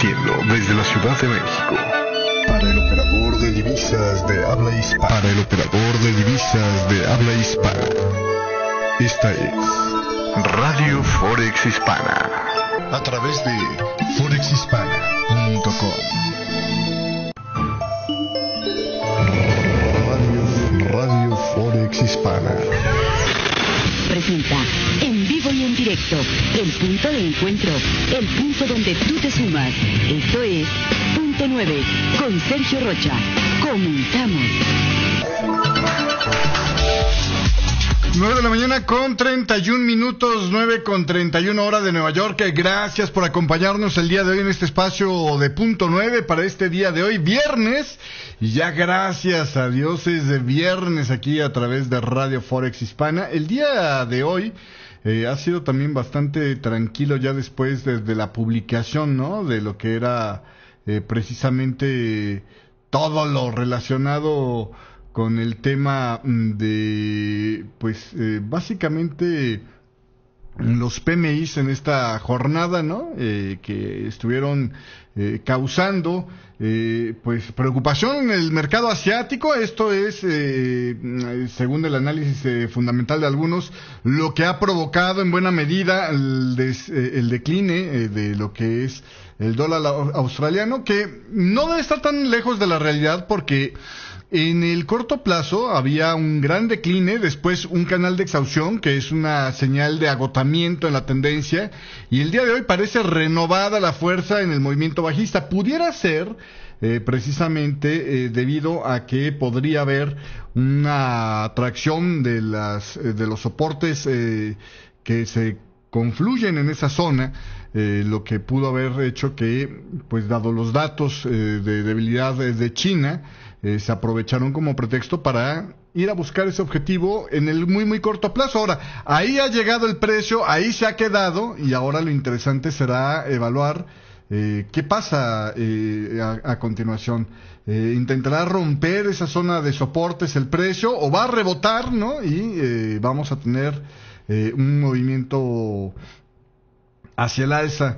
transmitiendo desde la Ciudad de México. Para el operador de divisas de habla hispana. Para el operador de divisas de habla hispana. Esta es Radio Forex Hispana. A través de forexhispana.com. Radio Forex Hispana presenta en vivo y en directo el punto de encuentro, el punto donde tú te sumas. Esto es Punto 9 con Sergio Rocha. Comenzamos. 9 de la mañana con 31 minutos, 9 con 31 hora de Nueva York. Gracias por acompañarnos el día de hoy en este espacio de Punto 9 para este día de hoy, viernes. Y ya gracias a Dios es de viernes aquí a través de Radio Forex Hispana. El día de hoy ha sido también bastante tranquilo ya después de la publicación, ¿no? De lo que era precisamente todo lo relacionado con el tema de, pues, básicamente los PMIs en esta jornada, ¿no? Que estuvieron causando, pues, preocupación en el mercado asiático. Esto es, según el análisis fundamental de algunos, lo que ha provocado en buena medida el decline de lo que es el dólar australiano, que no debe estar tan lejos de la realidad porque en el corto plazo había un gran decline, después un canal de exhaustión, que es una señal de agotamiento en la tendencia, y el día de hoy parece renovada la fuerza en el movimiento bajista. Pudiera ser precisamente debido a que podría haber una atracción de los soportes que se confluyen en esa zona, lo que pudo haber hecho que, pues dado los datos de debilidad de China, se aprovecharon como pretexto para ir a buscar ese objetivo en el muy corto plazo. Ahora, ahí ha llegado el precio, ahí se ha quedado, y ahora lo interesante será evaluar qué pasa a continuación. ¿Intentará romper esa zona de soportes el precio o va a rebotar, ¿no? Y vamos a tener un movimiento hacia el alza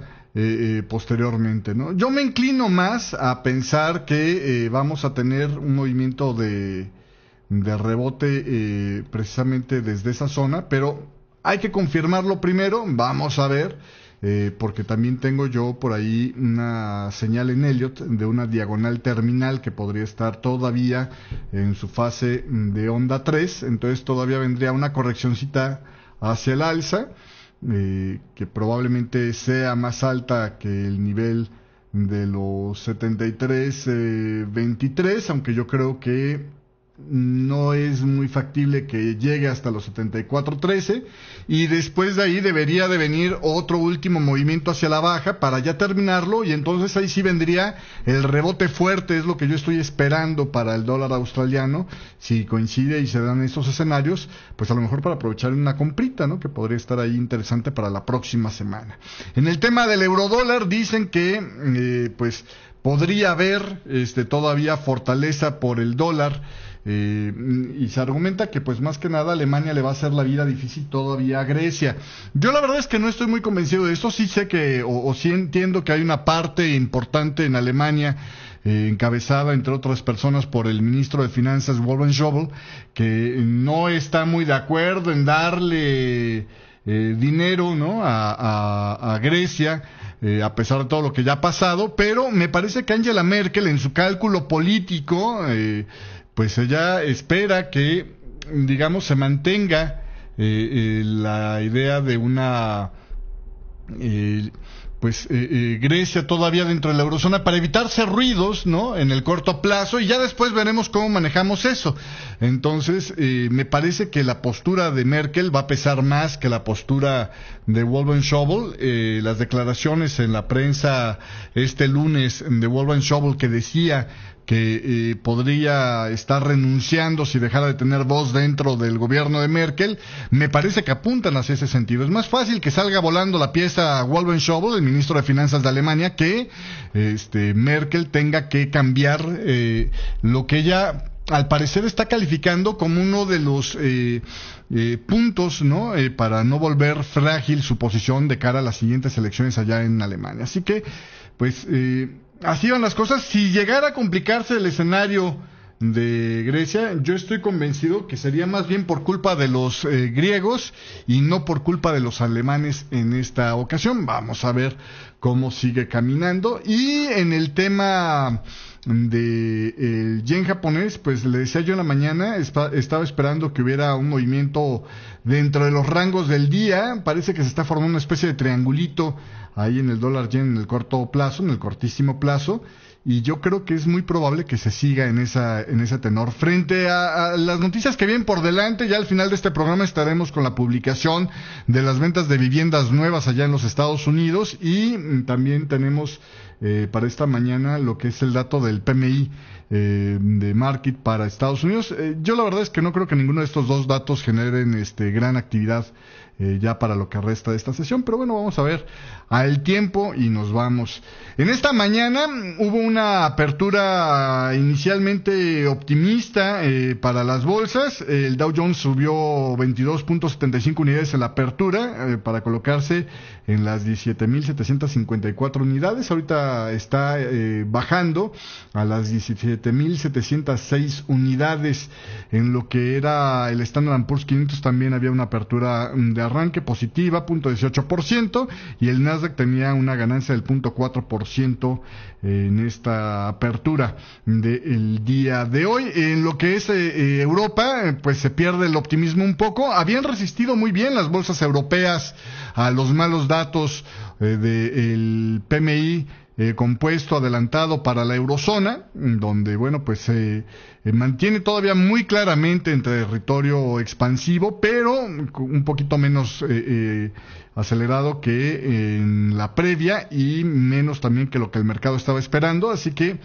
posteriormente, ¿no? Yo me inclino más a pensar que vamos a tener un movimiento de rebote precisamente desde esa zona, pero hay que confirmarlo primero. Vamos a ver, porque también tengo yo por ahí una señal en Elliott de una diagonal terminal que podría estar todavía en su fase de onda 3, entonces todavía vendría una correccioncita hacia el alza, que probablemente sea más alta que el nivel de los 73.23, aunque yo creo que no es muy factible que llegue hasta los 74.13, y después de ahí debería de venir otro último movimiento hacia la baja para ya terminarlo, y entonces ahí sí vendría el rebote fuerte. Es lo que yo estoy esperando para el dólar australiano. Si coincide y se dan estos escenarios, pues a lo mejor para aprovechar una comprita, ¿no? Que podría estar ahí interesante para la próxima semana. En el tema del eurodólar dicen que pues podría haber todavía fortaleza por el dólar. Y se argumenta que pues más que nada Alemania le va a hacer la vida difícil todavía a Grecia. Yo la verdad es que no estoy muy convencido de esto. Sí sé que, o sí entiendo que hay una parte importante en Alemania, encabezada entre otras personas por el ministro de Finanzas Wolfgang Schäuble, que no está muy de acuerdo en darle dinero, ¿no? a Grecia, a pesar de todo lo que ya ha pasado, pero me parece que Angela Merkel en su cálculo político, pues ella espera que, digamos, se mantenga la idea de una Grecia todavía dentro de la eurozona para evitarse ruidos, ¿no? En el corto plazo, y ya después veremos cómo manejamos eso. Entonces, me parece que la postura de Merkel va a pesar más que la postura de Wolfgang Schäuble. Las declaraciones en la prensa este lunes de Wolfgang Schäuble, que decía que podría estar renunciando si dejara de tener voz dentro del gobierno de Merkel, me parece que apuntan hacia ese sentido. Es más fácil que salga volando la pieza Wolfgang Schäuble, el ministro de Finanzas de Alemania, que Merkel tenga que cambiar lo que ella al parecer está calificando como uno de los puntos, ¿no? Para no volver frágil su posición de cara a las siguientes elecciones allá en Alemania. Así que, pues, así van las cosas. Si llegara a complicarse el escenario de Grecia, yo estoy convencido que sería más bien por culpa de los griegos y no por culpa de los alemanes en esta ocasión. Vamos a ver cómo sigue caminando. Y en el tema de el yen japonés, pues le decía yo en la mañana, estaba esperando que hubiera un movimiento dentro de los rangos del día. Parece que se está formando una especie de triangulito ahí en el dólar yen en el corto plazo, en el cortísimo plazo. Y yo creo que es muy probable que se siga en ese tenor. Frente a las noticias que vienen por delante, ya al final de este programa estaremos con la publicación de las ventas de viviendas nuevas allá en los Estados Unidos, y también tenemos para esta mañana lo que es el dato del PMI de Market para Estados Unidos. Yo la verdad es que no creo que ninguno de estos dos datos generen gran actividad ya para lo que resta de esta sesión, pero bueno, vamos a ver al tiempo y nos vamos. En esta mañana hubo una apertura inicialmente optimista para las bolsas. El Dow Jones subió 22.75 unidades en la apertura para colocarse en las 17.754 unidades. Ahorita está bajando a las 17.706 unidades. En lo que era el Standard & Poor's 500 también había una apertura de arranque positiva, 0.18%, y el Nasdaq tenía una ganancia del 0.4% en esta apertura del día de hoy. En lo que es Europa, pues se pierde el optimismo un poco. Habían resistido muy bien las bolsas europeas a los malos datos del PMI compuesto adelantado para la eurozona, donde, bueno, pues se mantiene todavía muy claramente en territorio expansivo, pero un poquito menos acelerado que en la previa y menos también que lo que el mercado estaba esperando. Así que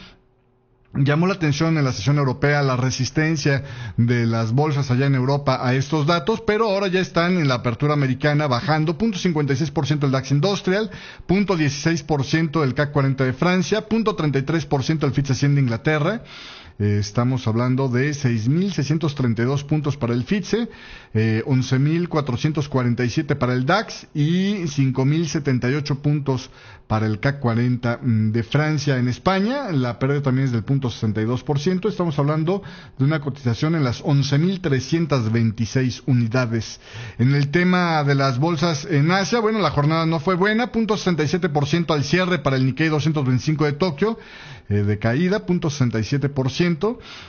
llamó la atención en la sesión europea la resistencia de las bolsas allá en Europa a estos datos, pero ahora ya están en la apertura americana bajando 0.56% el DAX Industrial, 0.16% el CAC 40 de Francia, 0.33% el FTSE 100 de Inglaterra. Estamos hablando de 6.632 puntos para el FTSE, 11.447 para el DAX y 5.078 puntos para el CAC 40 de Francia. En España, la pérdida también es del 0.62%. Estamos hablando de una cotización en las 11.326 unidades. En el tema de las bolsas en Asia, bueno, la jornada no fue buena, 0.67% al cierre para el Nikkei 225 de Tokio, de caída, 0.67%.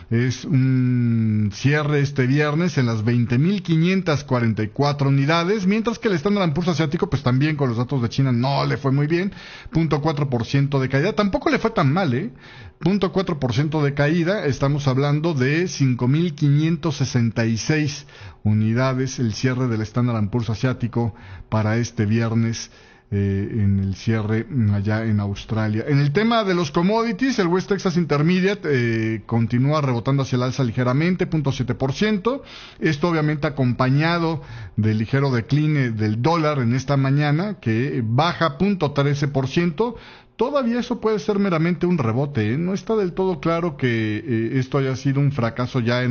Es un cierre este viernes en las 20.544 unidades, mientras que el Standard & Poor's asiático, pues también con los datos de China no le fue muy bien, 0.4% de caída. Tampoco le fue tan mal, 0.4% de caída. Estamos hablando de 5.566 unidades el cierre del Standard & Poor's asiático para este viernes, en el cierre allá en Australia. En el tema de los commodities, el West Texas Intermediate continúa rebotando hacia el alza ligeramente, 0.7%. Esto obviamente acompañado del ligero decline del dólar en esta mañana, que baja 0.13%. Todavía eso puede ser meramente un rebote, No está del todo claro que esto haya sido un fracaso ya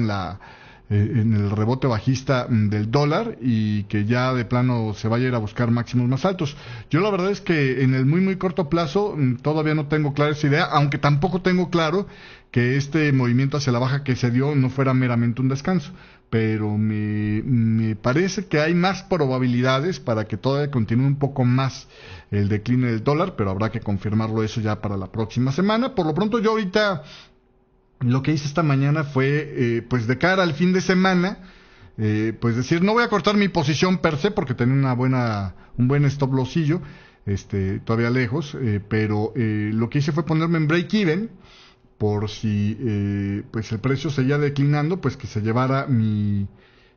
en el rebote bajista del dólar y que ya de plano se vaya a ir a buscar máximos más altos. Yo la verdad es que en el muy muy corto plazo todavía no tengo clara esa idea, aunque tampoco tengo claro que este movimiento hacia la baja que se dio no fuera meramente un descanso, pero me parece que hay más probabilidades para que todavía continúe un poco más el decline del dólar, pero habrá que confirmarlo eso ya para la próxima semana. Por lo pronto yo ahorita lo que hice esta mañana fue, pues de cara al fin de semana, pues decir, no voy a cortar mi posición per se porque tenía un buen stop lossillo, todavía lejos, pero lo que hice fue ponerme en break even, por si pues el precio seguía declinando, pues que se llevara mi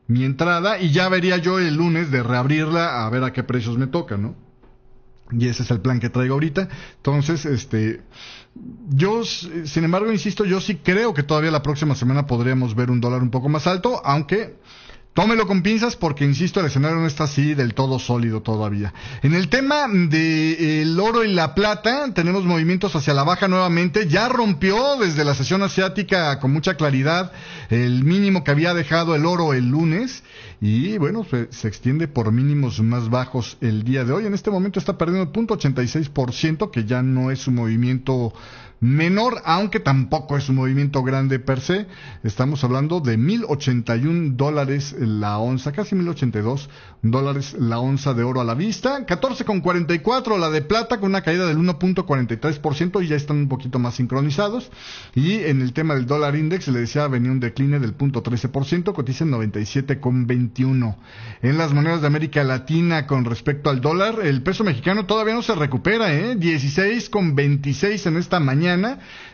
entrada, y ya vería yo el lunes de reabrirla a ver a qué precios me toca, ¿no? Y ese es el plan que traigo ahorita. Entonces, yo, sin embargo, insisto, yo sí creo que todavía la próxima semana podríamos ver un dólar un poco más alto, aunque tómelo con pinzas porque, insisto, el escenario no está así del todo sólido todavía. En el tema del oro y la plata, tenemos movimientos hacia la baja nuevamente. Ya rompió desde la sesión asiática con mucha claridad el mínimo que había dejado el oro el lunes. Y bueno, se extiende por mínimos más bajos el día de hoy. En este momento está perdiendo 0.86%, que ya no es un movimiento menor, aunque tampoco es un movimiento grande per se. Estamos hablando de $1,081 la onza, casi $1,082 la onza de oro a la vista. 14,44 la de plata, con una caída del 1.43%, y ya están un poquito más sincronizados. Y en el tema del dólar index, le decía, venía un decline del 0.13%, cotiza en 97,21. En las monedas de América Latina, con respecto al dólar, el peso mexicano todavía no se recupera, 16,26 en esta mañana.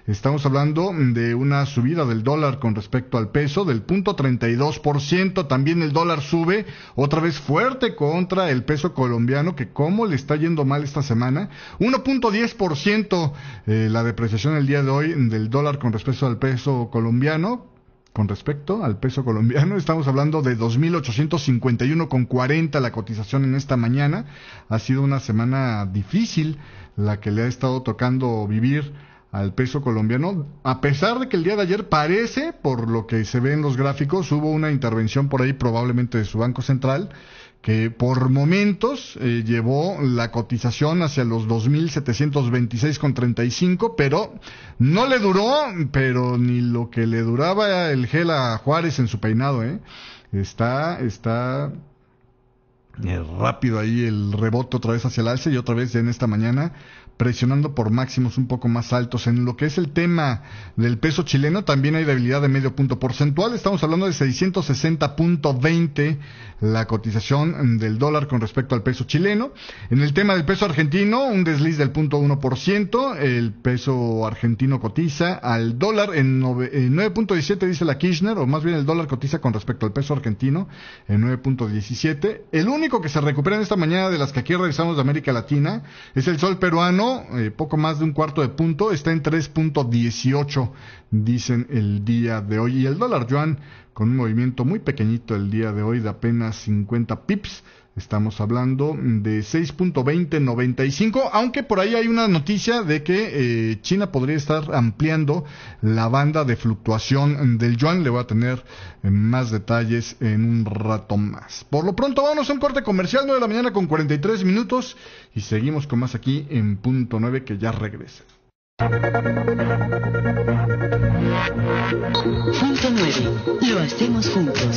Estamos hablando de una subida del dólar con respecto al peso del 0.32%. También el dólar sube otra vez fuerte contra el peso colombiano, que cómo le está yendo mal esta semana. 1.10% la depreciación el día de hoy del dólar con respecto al peso colombiano. Estamos hablando de 2.851,40 la cotización en esta mañana. Ha sido una semana difícil la que le ha estado tocando vivir al peso colombiano, a pesar de que el día de ayer parece, por lo que se ve en los gráficos, hubo una intervención por ahí probablemente de su Banco Central, que por momentos llevó la cotización hacia los 2.726,35, pero no le duró, pero ni lo que le duraba el gel a Juárez en su peinado, Está rápido ahí el rebote otra vez hacia el alza, y otra vez ya en esta mañana presionando por máximos un poco más altos. En lo que es el tema del peso chileno, también hay debilidad de medio punto porcentual. Estamos hablando de 660,20 la cotización del dólar con respecto al peso chileno. En el tema del peso argentino, un desliz del 0.1%. El peso argentino cotiza al dólar en 9.17, dice la Kirchner, o más bien el dólar cotiza con respecto al peso argentino en 9.17. El único que se recupera en esta mañana de las que aquí revisamos de América Latina es el sol peruano, poco más de un cuarto de punto, está en 3.18, dicen el día de hoy. Y el dólar yuan con un movimiento muy pequeñito el día de hoy de apenas 50 pips. Estamos hablando de 6.2095, aunque por ahí hay una noticia de que China podría estar ampliando la banda de fluctuación del yuan. Le voy a tener más detalles en un rato más. Por lo pronto, vamos a un corte comercial, 9 de la mañana con 43 minutos, y seguimos con más aquí en Punto 9, que ya regresa. Punto 9. Lo hacemos juntos.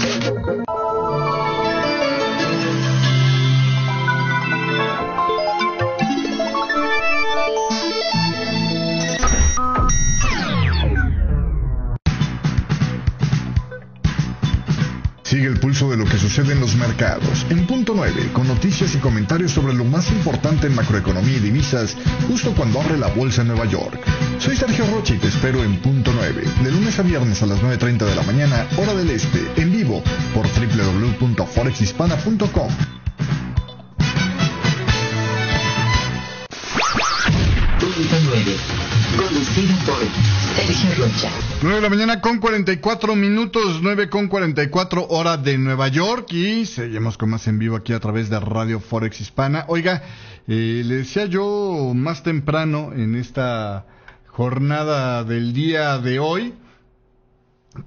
Sigue el pulso de lo que sucede en los mercados en Punto 9, con noticias y comentarios sobre lo más importante en macroeconomía y divisas, justo cuando abre la bolsa en Nueva York. Soy Sergio Rocha y te espero en Punto 9, de lunes a viernes a las 9:30 de la mañana, hora del este, en vivo por www.forexhispana.com. Punto 9. Conducido por Sergio Rocha. 9 de la mañana con 44 minutos, 9:44 hora de Nueva York, y seguimos con más en vivo aquí a través de Radio Forex Hispana. Oiga, le decía yo más temprano en esta jornada del día de hoy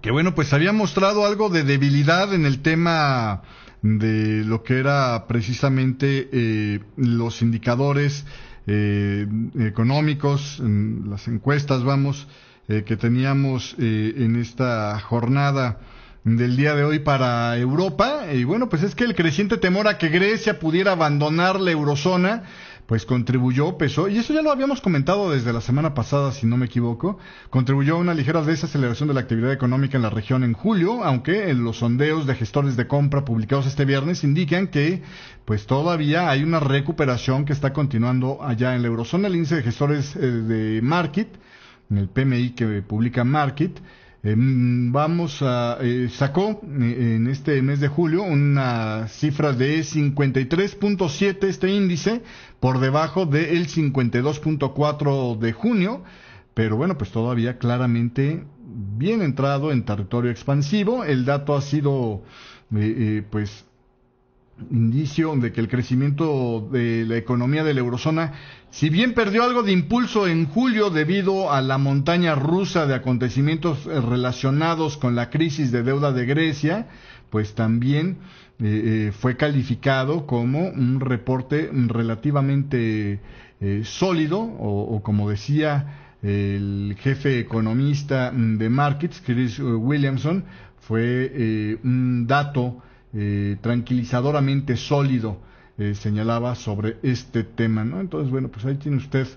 que bueno, pues había mostrado algo de debilidad en el tema de lo que era precisamente los indicadores económicos, las encuestas, que teníamos en esta jornada del día de hoy para Europa. Y bueno, pues es que el creciente temor a que Grecia pudiera abandonar la eurozona, pues contribuyó, pesó, y eso ya lo habíamos comentado desde la semana pasada, si no me equivoco, contribuyó a una ligera desaceleración de la actividad económica en la región en julio, aunque en los sondeos de gestores de compra publicados este viernes indican que pues todavía hay una recuperación que está continuando allá en la eurozona. El índice de gestores de Market, el PMI que publica Market, sacó en este mes de julio una cifra de 53.7, este índice, por debajo del 52.4 de junio, pero bueno, pues todavía claramente bien entrado en territorio expansivo. El dato ha sido pues indicio de que el crecimiento de la economía de la eurozona, si bien perdió algo de impulso en julio debido a la montaña rusa de acontecimientos relacionados con la crisis de deuda de Grecia, pues también fue calificado como un reporte relativamente sólido, o como decía el jefe economista de Markets, Chris Williamson, fue un dato tranquilizadoramente sólido, señalaba sobre este tema, ¿no? Entonces, bueno, pues ahí tiene usted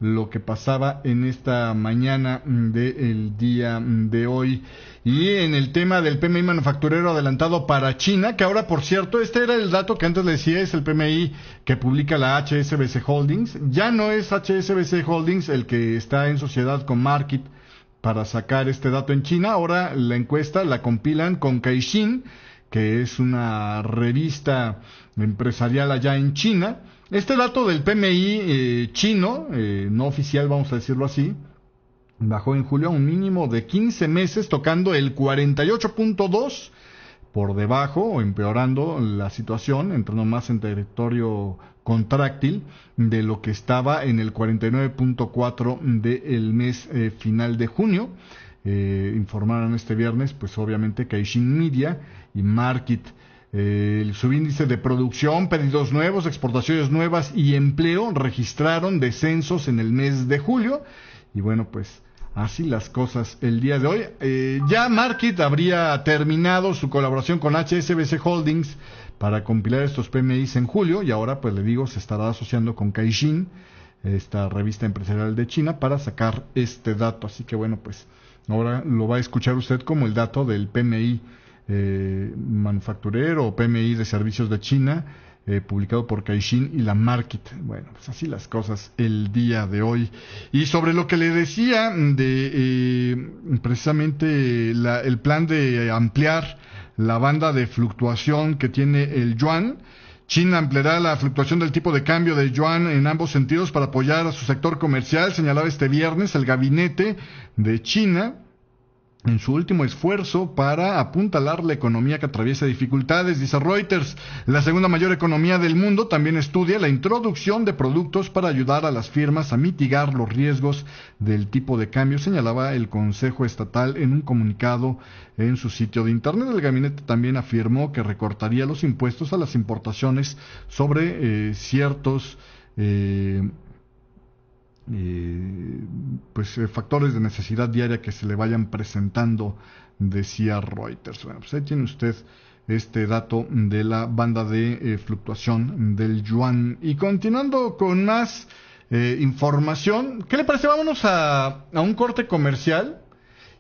lo que pasaba en esta mañana del día de hoy. Y en el tema del PMI manufacturero adelantado para China, que ahora, por cierto, este era el dato que antes le decía, es el PMI que publica la HSBC Holdings. Ya no es HSBC Holdings el que está en sociedad con Markit para sacar este dato en China. Ahora la encuesta la compilan con Caixin, que es una revista empresarial allá en China. Este dato del PMI chino, no oficial, vamos a decirlo así, bajó en julio a un mínimo de 15 meses, tocando el 48.2, por debajo o empeorando la situación, entrando más en territorio contráctil de lo que estaba en el 49.4 del mes final de junio. Informaron este viernes, pues obviamente Caixin Media y Markit. El subíndice de producción, pedidos nuevos, exportaciones nuevas y empleo registraron descensos en el mes de julio. Y bueno, pues así las cosas el día de hoy. Ya Markit habría terminado su colaboración con HSBC Holdings para compilar estos PMIs en julio, y ahora, pues le digo, se estará asociando con Caixin, esta revista empresarial de China, para sacar este dato. Así que bueno, pues ahora lo va a escuchar usted como el dato del PMI manufacturero o PMI de servicios de China, publicado por Caixin y la Markit. Bueno, pues así las cosas el día de hoy. Y sobre lo que le decía de precisamente el plan de ampliar la banda de fluctuación que tiene el yuan, China ampliará la fluctuación del tipo de cambio del yuan en ambos sentidos para apoyar a su sector comercial, señalaba este viernes el gabinete de China en su último esfuerzo para apuntalar la economía que atraviesa dificultades. Dice Reuters, la segunda mayor economía del mundo también estudia la introducción de productos para ayudar a las firmas a mitigar los riesgos del tipo de cambio, señalaba el Consejo Estatal en un comunicado en su sitio de internet. El gabinete también afirmó que recortaría los impuestos a las importaciones sobre ciertos factores de necesidad diaria que se le vayan presentando, decía Reuters. Bueno, pues ahí tiene usted este dato de la banda de fluctuación del yuan. Y continuando con más información, ¿qué le parece? Vámonos a un corte comercial.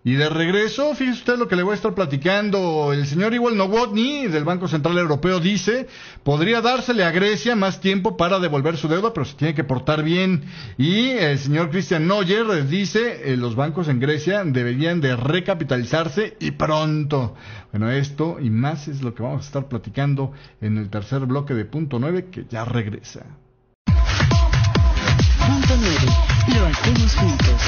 Y de regreso, fíjese usted lo que le voy a estar platicando. El señor Igual Novotny del Banco Central Europeo dice, podría dársele a Grecia más tiempo para devolver su deuda, pero se tiene que portar bien. Y el señor Christian Noyer dice, los bancos en Grecia deberían de recapitalizarse y pronto. Bueno, esto y más es lo que vamos a estar platicando en el tercer bloque de Punto 9, que ya regresa. Punto 9. Lo hacemos juntos.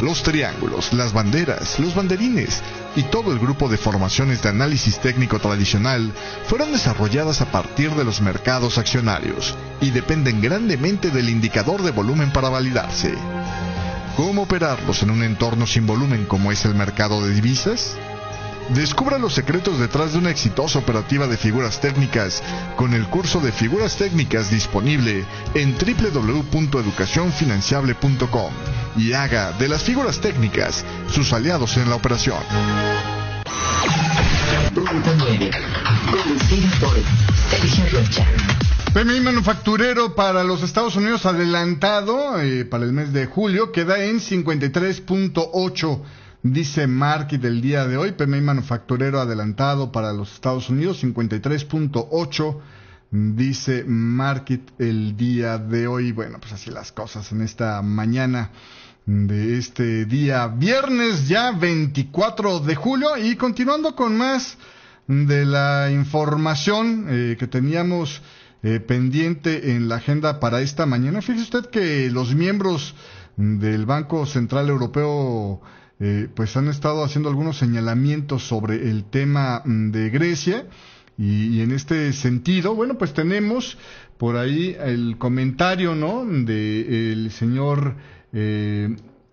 Los triángulos, las banderas, los banderines y todo el grupo de formaciones de análisis técnico tradicional fueron desarrolladas a partir de los mercados accionarios y dependen grandemente del indicador de volumen para validarse. ¿Cómo operarlos en un entorno sin volumen como es el mercado de divisas? Descubra los secretos detrás de una exitosa operativa de figuras técnicas con el curso de figuras técnicas disponible en www.educacionfinanciable.com y haga de las figuras técnicas sus aliados en la operación. Punto 9. Conducido por Sergio Rocha. PMI manufacturero para los Estados Unidos adelantado para el mes de julio queda en 53.8. Dice Markit el día de hoy, PMI manufacturero adelantado para los Estados Unidos, 53.8, dice Markit el día de hoy. Bueno, pues así las cosas en esta mañana de este día viernes, ya 24 de julio. Y continuando con más de la información que teníamos pendiente en la agenda para esta mañana. Fíjese usted que los miembros del Banco Central Europeo pues han estado haciendo algunos señalamientos sobre el tema de Grecia y en este sentido, bueno, pues tenemos por ahí el comentario, ¿no?, del señor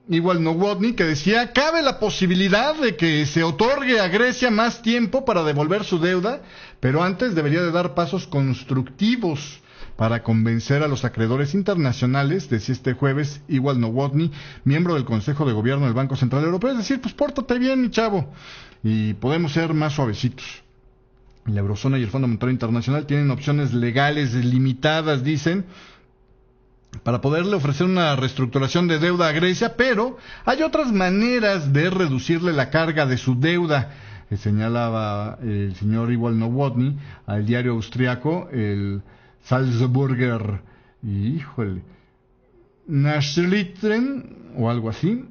Igual Nowotny, que decía: cabe la posibilidad de que se otorgue a Grecia más tiempo para devolver su deuda, pero antes debería de dar pasos constructivos para convencer a los acreedores internacionales, decía este jueves Igual Nowotny, miembro del Consejo de Gobierno del Banco Central Europeo. Es decir, pues pórtate bien, mi chavo, y podemos ser más suavecitos. La Eurozona y el Fondo Monetario Internacional tienen opciones legales limitadas, dicen, para poderle ofrecer una reestructuración de deuda a Grecia, pero hay otras maneras de reducirle la carga de su deuda, señalaba el señor Igual Nowotny al diario austriaco, el Salzburger, Nachrichten, o algo así.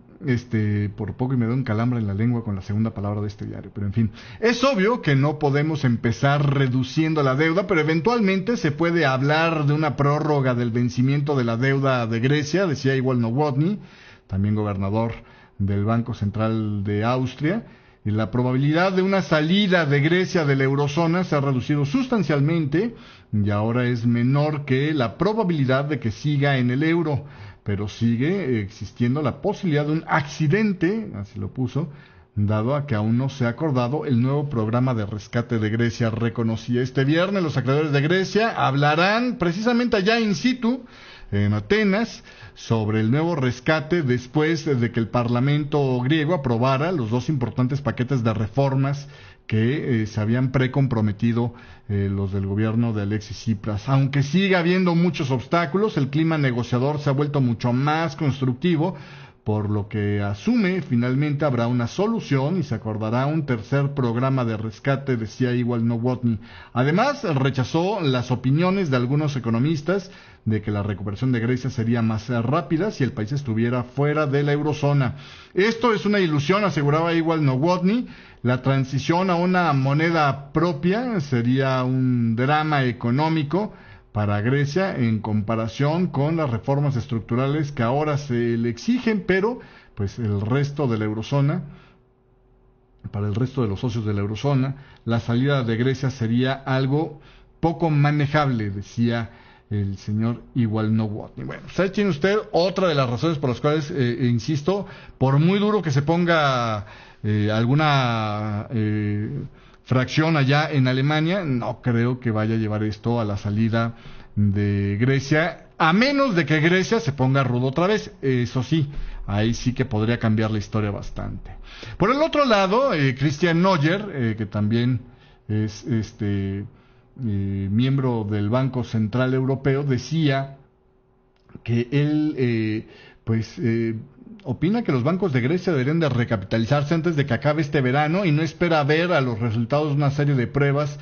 Por poco y me da un calambre en la lengua con la segunda palabra de este diario, pero en fin, es obvio que no podemos empezar reduciendo la deuda, pero eventualmente se puede hablar de una prórroga del vencimiento de la deuda de Grecia, decía Igual Nowotny, también gobernador del Banco Central de Austria, y la probabilidad de una salida de Grecia de la eurozona se ha reducido sustancialmente y ahora es menor que la probabilidad de que siga en el euro, pero sigue existiendo la posibilidad de un accidente, así lo puso, dado a que aún no se ha acordado el nuevo programa de rescate de Grecia. Reconocía este viernes los acreedores de Grecia hablarán precisamente allá in situ, en Atenas, sobre el nuevo rescate después de que el Parlamento griego aprobara los dos importantes paquetes de reformas que se habían precomprometido los del gobierno de Alexis Tsipras. Aunque siga habiendo muchos obstáculos, el clima negociador se ha vuelto mucho más constructivo, por lo que asume finalmente habrá una solución y se acordará un tercer programa de rescate, decía Igual Nowotny. Además, rechazó las opiniones de algunos economistas de que la recuperación de Grecia sería más rápida si el país estuviera fuera de la eurozona. Esto es una ilusión, aseguraba Igual Nowotny. La transición a una moneda propia sería un drama económico para Grecia en comparación con las reformas estructurales que ahora se le exigen, pero pues el resto de la eurozona, para el resto de los socios de la eurozona, la salida de Grecia sería algo poco manejable, decía el señor Igual Nowotny. Bueno, ¿sabe? Tiene usted otra de las razones por las cuales, insisto, por muy duro que se ponga alguna fracción allá en Alemania, no creo que vaya a llevar esto a la salida de Grecia, a menos de que Grecia se ponga rudo otra vez. Eso sí, ahí sí que podría cambiar la historia bastante. Por el otro lado, Christian Noyer, que también es miembro del Banco Central Europeo, decía que él opina que los bancos de Grecia deberían de recapitalizarse antes de que acabe este verano y no espera ver a los resultados de una serie de pruebas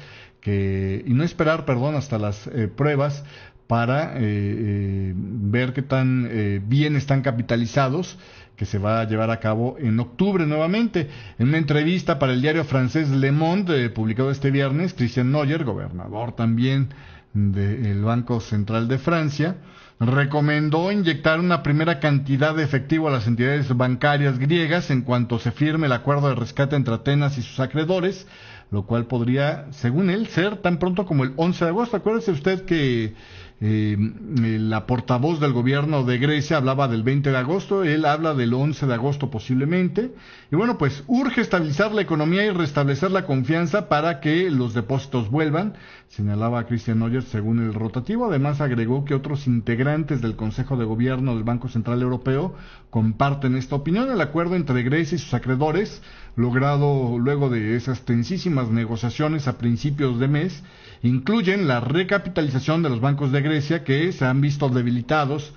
hasta las pruebas para ver qué tan bien están capitalizados, que se va a llevar a cabo en octubre nuevamente. En una entrevista para el diario francés Le Monde, publicado este viernes, Christian Noyer, gobernador también del Banco Central de Francia, recomendó inyectar una primera cantidad de efectivo a las entidades bancarias griegas en cuanto se firme el acuerdo de rescate entre Atenas y sus acreedores, lo cual podría, según él, ser tan pronto como el 11 de agosto. Acuérdese usted que la portavoz del gobierno de Grecia hablaba del 20 de agosto, él habla del 11 de agosto posiblemente, y bueno, pues urge estabilizar la economía y restablecer la confianza para que los depósitos vuelvan, señalaba Christian Noyer según el rotativo. Además agregó que otros integrantes del Consejo de Gobierno del Banco Central Europeo comparten esta opinión. El acuerdo entre Grecia y sus acreedores, logrado luego de esas tensísimas negociaciones a principios de mes, incluyen la recapitalización de los bancos de Grecia, que se han visto debilitados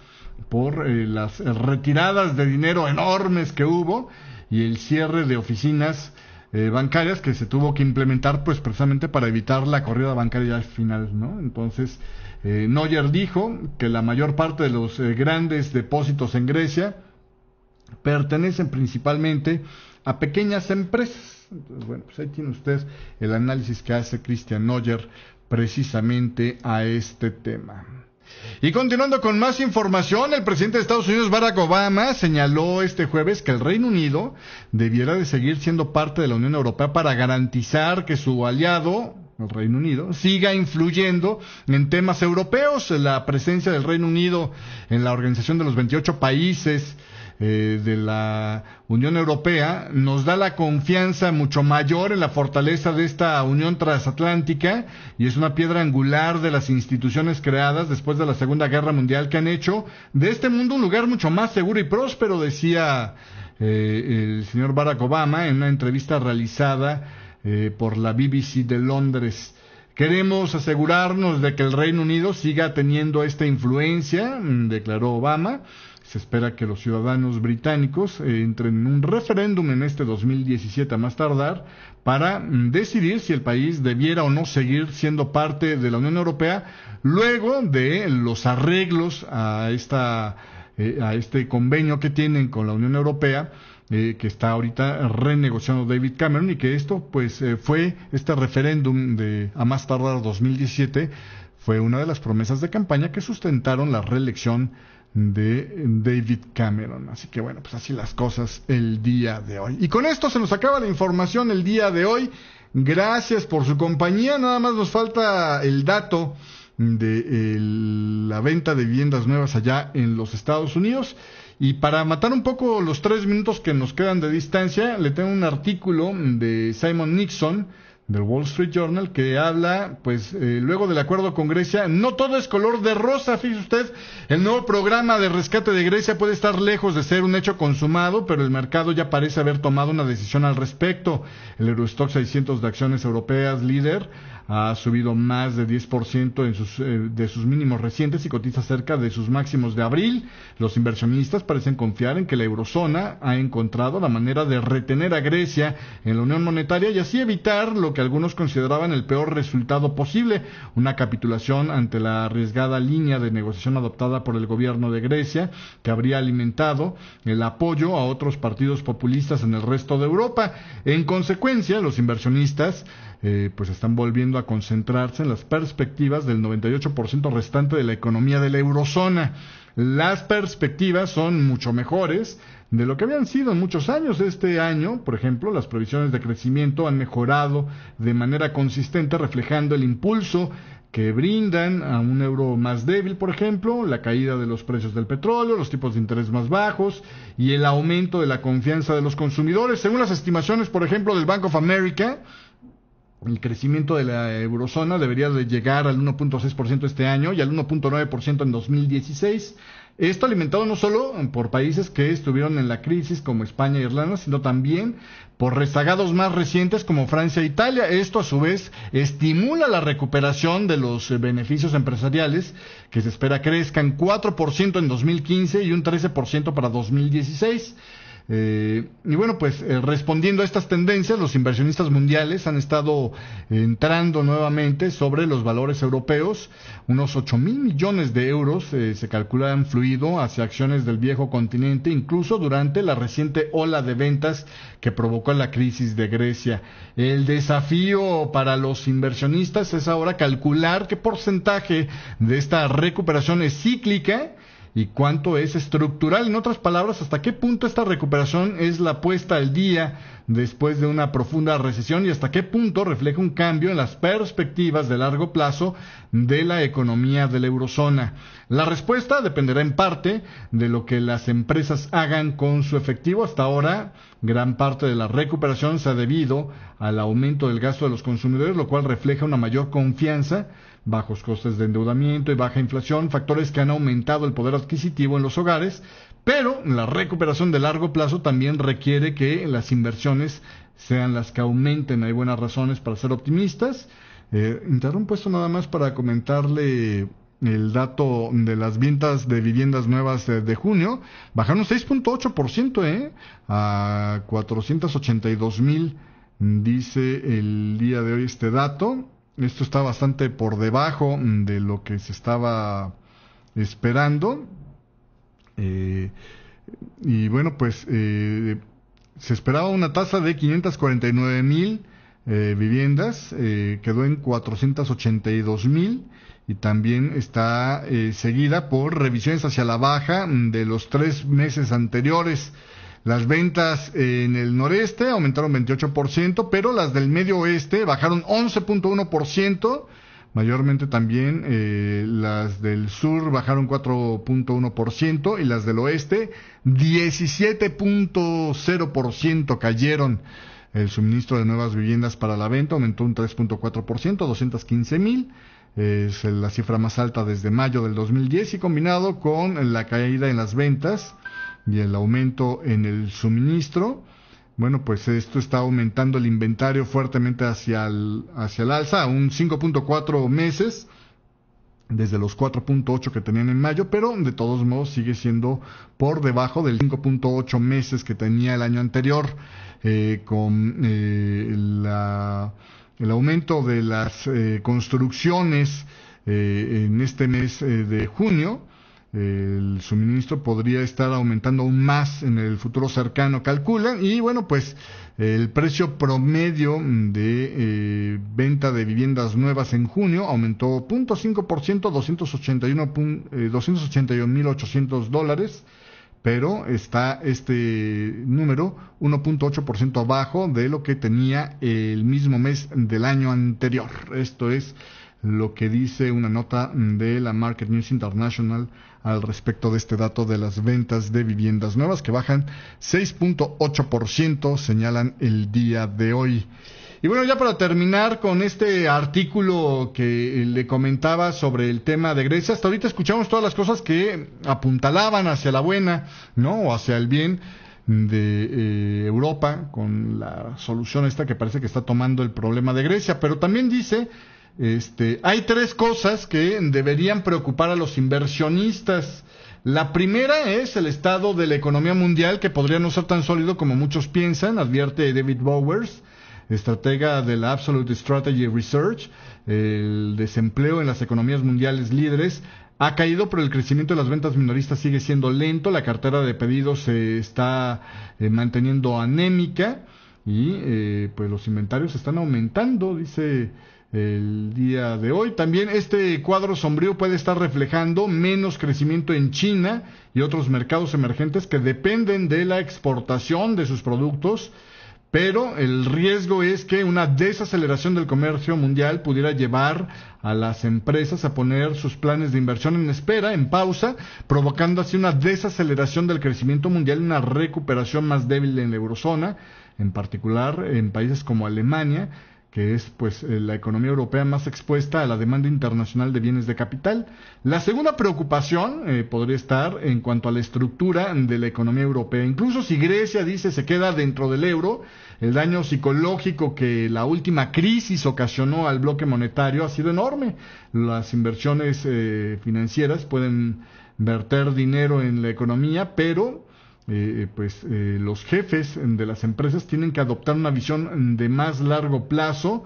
por las retiradas de dinero enormes que hubo y el cierre de oficinas bancarias que se tuvo que implementar pues precisamente para evitar la corrida bancaria al final, ¿no? Entonces, Noyer dijo que la mayor parte de los grandes depósitos en Grecia pertenecen principalmente a pequeñas empresas. Entonces, bueno, pues ahí tiene usted el análisis que hace Christian Noyer precisamente a este tema. Y continuando con más información, el presidente de Estados Unidos, Barack Obama, señaló este jueves que el Reino Unido debiera de seguir siendo parte de la Unión Europea para garantizar que su aliado, el Reino Unido, siga influyendo en temas europeos. La presencia del Reino Unido en la organización de los 28 países de la Unión Europea nos da la confianza mucho mayor en la fortaleza de esta unión transatlántica, y es una piedra angular de las instituciones creadas después de la Segunda Guerra Mundial que han hecho de este mundo un lugar mucho más seguro y próspero, decía el señor Barack Obama en una entrevista realizada por la BBC de Londres. Queremos asegurarnos de que el Reino Unido siga teniendo esta influencia, declaró Obama. Se espera que los ciudadanos británicos entren en un referéndum en este 2017 a más tardar para decidir si el país debiera o no seguir siendo parte de la Unión Europea luego de los arreglos a este convenio que tienen con la Unión Europea, que está ahorita renegociando David Cameron, y que esto pues fue este referéndum de a más tardar 2017 fue una de las promesas de campaña que sustentaron la reelección de David Cameron. Así que bueno, pues así las cosas el día de hoy. Y con esto se nos acaba la información el día de hoy. Gracias por su compañía. Nada más nos falta el dato de la venta de viviendas nuevas allá en los Estados Unidos. Y para matar un poco los 3 minutos que nos quedan de distancia, le tengo un artículo de Simon Nixon del Wall Street Journal que habla, pues, luego del acuerdo con Grecia, no todo es color de rosa. Fíjese usted, el nuevo programa de rescate de Grecia puede estar lejos de ser un hecho consumado, pero el mercado ya parece haber tomado una decisión al respecto. El Eurostoxx 600 de acciones europeas líder ha subido más de 10% de sus mínimos recientes y cotiza cerca de sus máximos de abril. Los inversionistas parecen confiar en que la eurozona ha encontrado la manera de retener a Grecia en la unión monetaria y así evitar lo que algunos consideraban el peor resultado posible, una capitulación ante la arriesgada línea de negociación adoptada por el gobierno de Grecia, que habría alimentado el apoyo a otros partidos populistas en el resto de Europa. En consecuencia, los inversionistas pues están volviendo a concentrarse en las perspectivas del 98% restante de la economía de la eurozona. Las perspectivas son mucho mejores de lo que habían sido en muchos años. Este año, por ejemplo, las previsiones de crecimiento han mejorado de manera consistente, reflejando el impulso que brindan a un euro más débil, por ejemplo, la caída de los precios del petróleo, los tipos de interés más bajos y el aumento de la confianza de los consumidores. Según las estimaciones, por ejemplo, del Bank of America, el crecimiento de la eurozona debería de llegar al 1.6% este año y al 1.9% en 2016. Esto alimentado no solo por países que estuvieron en la crisis como España e Irlanda, sino también por rezagados más recientes como Francia e Italia. Esto a su vez estimula la recuperación de los beneficios empresariales, que se espera crezcan 4% en 2015 y un 13% para 2016. Y bueno, pues respondiendo a estas tendencias, los inversionistas mundiales han estado entrando nuevamente sobre los valores europeos. Unos 8,000 millones de euros se calcula han fluido hacia acciones del viejo continente, incluso durante la reciente ola de ventas que provocó la crisis de Grecia. El desafío para los inversionistas es ahora calcular qué porcentaje de esta recuperación es cíclica y cuánto es estructural. En otras palabras, hasta qué punto esta recuperación es la puesta al día después de una profunda recesión y hasta qué punto refleja un cambio en las perspectivas de largo plazo de la economía de la eurozona. La respuesta dependerá en parte de lo que las empresas hagan con su efectivo. Hasta ahora, gran parte de la recuperación se ha debido al aumento del gasto de los consumidores, lo cual refleja una mayor confianza, bajos costes de endeudamiento y baja inflación, factores que han aumentado el poder adquisitivo en los hogares, pero la recuperación de largo plazo también requiere que las inversiones sean las que aumenten. Hay buenas razones para ser optimistas. Interrumpo esto nada más para comentarle el dato de las ventas de viviendas nuevas de junio. Bajaron 6.8%, a 482,000, dice el día de hoy este dato. Esto está bastante por debajo de lo que se estaba esperando. Y bueno, pues se esperaba una tasa de 549,000 viviendas, quedó en 482,000, y también está seguida por revisiones hacia la baja de los 3 meses anteriores. Las ventas en el noreste aumentaron 28%, pero las del medio oeste bajaron 11.1%, mayormente también las del sur bajaron 4.1% y las del oeste 17.0% cayeron. El suministro de nuevas viviendas para la venta aumentó un 3.4%, 215,000. Es la cifra más alta desde mayo del 2010, y combinado con la caída en las ventas y el aumento en el suministro, bueno, pues esto está aumentando el inventario fuertemente hacia el alza, a un 5.4 meses, desde los 4.8 que tenían en mayo, pero de todos modos sigue siendo por debajo del 5.8 meses que tenía el año anterior, con el aumento de las construcciones en este mes de junio. El suministro podría estar aumentando aún más en el futuro cercano, calculan, y bueno, pues el precio promedio de venta de viviendas nuevas en junio aumentó 0.5%, $281,800, pero está este número 1.8% abajo de lo que tenía el mismo mes del año anterior. Esto es lo que dice una nota de la Market News International al respecto de este dato de las ventas de viviendas nuevas, que bajan 6.8%, señalan el día de hoy. Y bueno, ya para terminar con este artículo que le comentaba sobre el tema de Grecia, hasta ahorita escuchamos todas las cosas que apuntalaban hacia la buena, ¿no? O hacia el bien de Europa, con la solución esta que parece que está tomando el problema de Grecia, pero también dice... hay 3 cosas que deberían preocupar a los inversionistas. La primera es el estado de la economía mundial, que podría no ser tan sólido como muchos piensan, advierte David Bowers, estratega de la Absolute Strategy Research. El desempleo en las economías mundiales líderes ha caído, pero el crecimiento de las ventas minoristas sigue siendo lento. La cartera de pedidos se está manteniendo anémica y pues los inventarios están aumentando, dice el día de hoy. También este cuadro sombrío puede estar reflejando menos crecimiento en China y otros mercados emergentes que dependen de la exportación de sus productos, pero el riesgo es que una desaceleración del comercio mundial pudiera llevar a las empresas a poner sus planes de inversión en espera, en pausa, provocando así una desaceleración del crecimiento mundial y una recuperación más débil en la eurozona, en particular en países como Alemania, que es pues la economía europea más expuesta a la demanda internacional de bienes de capital. La segunda preocupación podría estar en cuanto a la estructura de la economía europea. Incluso si Grecia, dice, se queda dentro del euro, el daño psicológico que la última crisis ocasionó al bloque monetario ha sido enorme. Las inversiones financieras pueden verter dinero en la economía, pero los jefes de las empresas tienen que adoptar una visión de más largo plazo,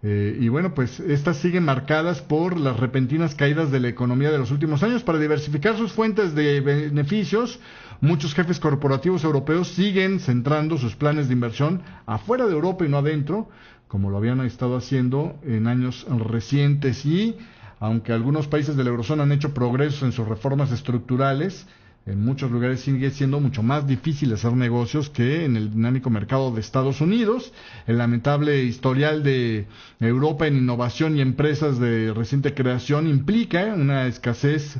y bueno, pues estas siguen marcadas por las repentinas caídas de la economía de los últimos años. Para diversificar sus fuentes de beneficios, muchos jefes corporativos europeos siguen centrando sus planes de inversión afuera de Europa y no adentro, como lo habían estado haciendo en años recientes. Y aunque algunos países de la eurozona han hecho progresos en sus reformas estructurales, en muchos lugares sigue siendo mucho más difícil hacer negocios que en el dinámico mercado de Estados Unidos. El lamentable historial de Europa en innovación y empresas de reciente creación implica una escasez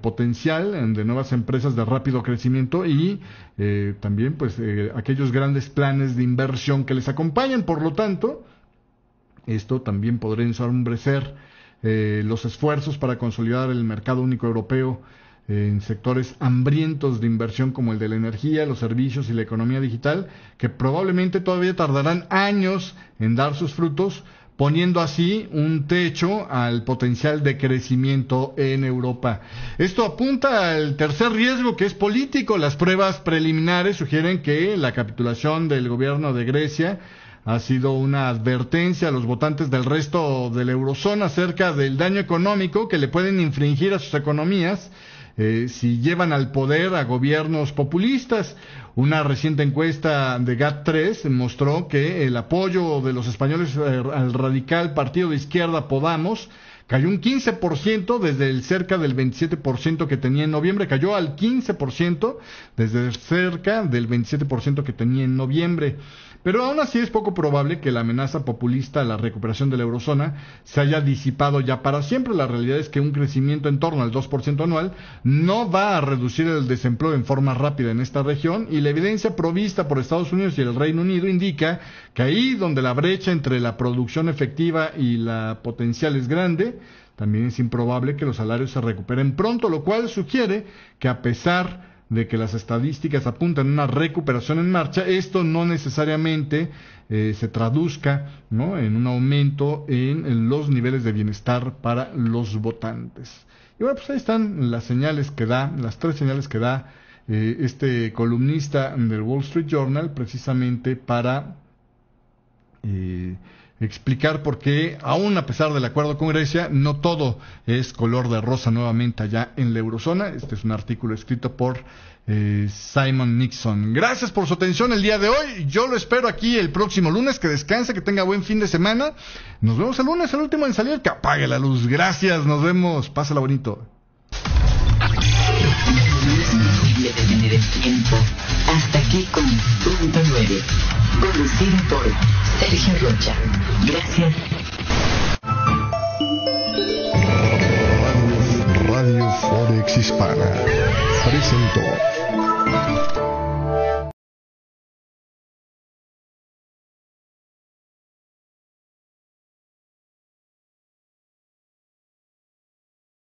potencial de nuevas empresas de rápido crecimiento y también pues aquellos grandes planes de inversión que les acompañan. Por lo tanto, esto también podría ensombrecer los esfuerzos para consolidar el mercado único europeo en sectores hambrientos de inversión como el de la energía, los servicios y la economía digital, que probablemente todavía tardarán años en dar sus frutos, poniendo así un techo al potencial de crecimiento en Europa. Esto apunta al tercer riesgo, que es político. Las pruebas preliminares sugieren que la capitulación del gobierno de Grecia ha sido una advertencia a los votantes del resto de la eurozona acerca del daño económico que le pueden infligir a sus economías si llevan al poder a gobiernos populistas. Una reciente encuesta de GAT3 mostró que el apoyo de los españoles al radical partido de izquierda Podemos cayó un 15% desde el cerca del 27% que tenía en noviembre, cayó al 15% desde cerca del 27% que tenía en noviembre. Pero aún así es poco probable que la amenaza populista a la recuperación de la eurozona se haya disipado ya para siempre. La realidad es que un crecimiento en torno al 2% anual no va a reducir el desempleo en forma rápida en esta región, y la evidencia provista por Estados Unidos y el Reino Unido indica que ahí donde la brecha entre la producción efectiva y la potencial es grande, también es improbable que los salarios se recuperen pronto, lo cual sugiere que a pesar de que las estadísticas apuntan a una recuperación en marcha, esto no necesariamente se traduzca, ¿no?, en un aumento en los niveles de bienestar para los votantes. Y bueno, pues ahí están las señales que da, las tres señales que da este columnista del Wall Street Journal, precisamente para explicar por qué, aún a pesar del acuerdo con Grecia, no todo es color de rosa nuevamente allá en la eurozona. Este es un artículo escrito por Simon Nixon. Gracias por su atención el día de hoy. Yo lo espero aquí el próximo lunes. Que descanse, que tenga buen fin de semana. Nos vemos el lunes, el último en salir. Que apague la luz. Gracias, nos vemos. Pásala bonito. Detener el tiempo. Hasta aquí con Punto 9, conducido por Sergio Rocha. Gracias. Radio Forex Hispana presentó